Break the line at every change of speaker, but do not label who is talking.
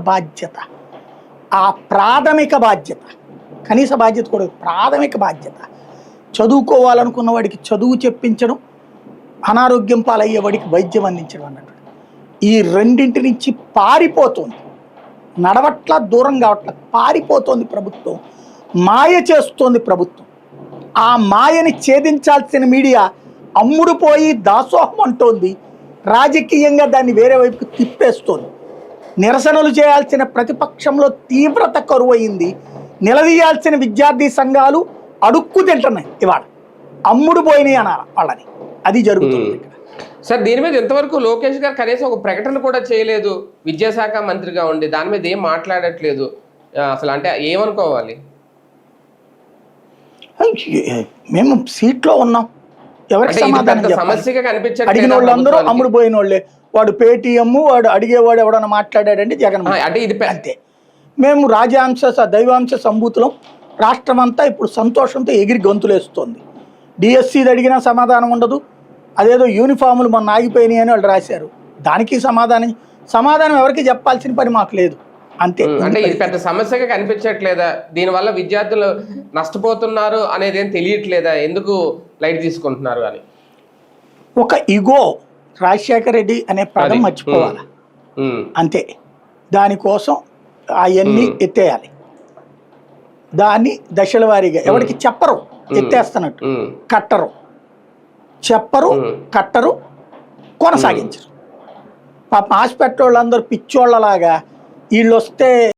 బాధ్యత, ఆ ప్రాథమిక బాధ్యత, కనీస బాధ్యత కూడా ప్రాథమిక బాధ్యత. చదువుకోవాలనుకున్న వాడికి చదువు చెప్పించడం, అనారోగ్యం పాలయ్యే వాడికి వైద్యం అందించడం అన్నట్టు. ఈ రెండింటి నుంచి పారిపోతుంది, నడవట్ల, దూరం కావట్ల, పారిపోతుంది ప్రభుత్వం, మాయ చేస్తోంది ప్రభుత్వం. ఆ మాయని ఛేదించాల్సిన మీడియా అమ్ముడు పోయి దాసోహం అంటోంది, రాజకీయంగా దాన్ని వేరే వైపుకి తిప్పేస్తోంది. నిరసనలు చేయాల్సిన ప్రతిపక్షంలో తీవ్రత కరువయింది, నిలదీయాల్సిన విద్యార్థి సంఘాలు అడుక్కు తింటున్నాయి. ఇవాళ అమ్ముడు పోయినాయి అనాలి వాళ్ళని, అది జరుగుతుంది.
సార్, దీని మీద ఎంతవరకు లోకేష్ గారు కనీసం ఒక ప్రకటన కూడా చేయలేదు, విద్యాశాఖ మంత్రిగా ఉండి దాని మీద ఏం మాట్లాడట్లేదు అసలు, అంటే ఏమనుకోవాలి?
మేము సీట్లో ఉన్నాం, ఎవరికి సమాధానం
సమస్యగా కనిపించట్లేదు.
అడిగిన వాళ్ళందరూ అమ్ముడు పోయిన వాళ్ళే. వాడు పేటీఎం, వాడు అడిగేవాడు ఎవడన్నా మాట్లాడాడంటే జగన్
అంటే ఇది
అంతే. మేము రాజాంశ దైవాంశ సంభూతులం, రాష్ట్రం అంతా ఇప్పుడు సంతోషంతో ఎగిరి గొంతులేస్తోంది. డిఎస్సీది అడిగినా సమాధానం ఉండదు, అదేదో యూనిఫాములు మొన్న ఆగిపోయినాయి అని వాళ్ళు రాశారు, దానికి సమాధానం ఎవరికి చెప్పాల్సిన పని మాకు లేదు, అంతే.
అంటే ఇది పెద్ద సమస్యగా కనిపించట్లేదా? దీనివల్ల విద్యార్థులు నష్టపోతున్నారు అనేది ఏం తెలియట్లేదా? ఎందుకు లైట్ తీసుకుంటున్నారు అని
ఒక ఇగో, రాజశేఖర రెడ్డి అనే పదం మర్చిపోవాలి అంతే. దానికోసం అవన్నీ ఎత్తేయాలి, దాన్ని దశల వారీగా ఎవరికి చెప్పరు, ఎత్తేస్తున్నట్టు కట్టరు, చెప్పరు, కట్టరు, కొనసాగించరు. పాప హాస్పిటల్ వాళ్ళందరూ పిచ్చోళ్ళలాగా వీళ్ళు వస్తే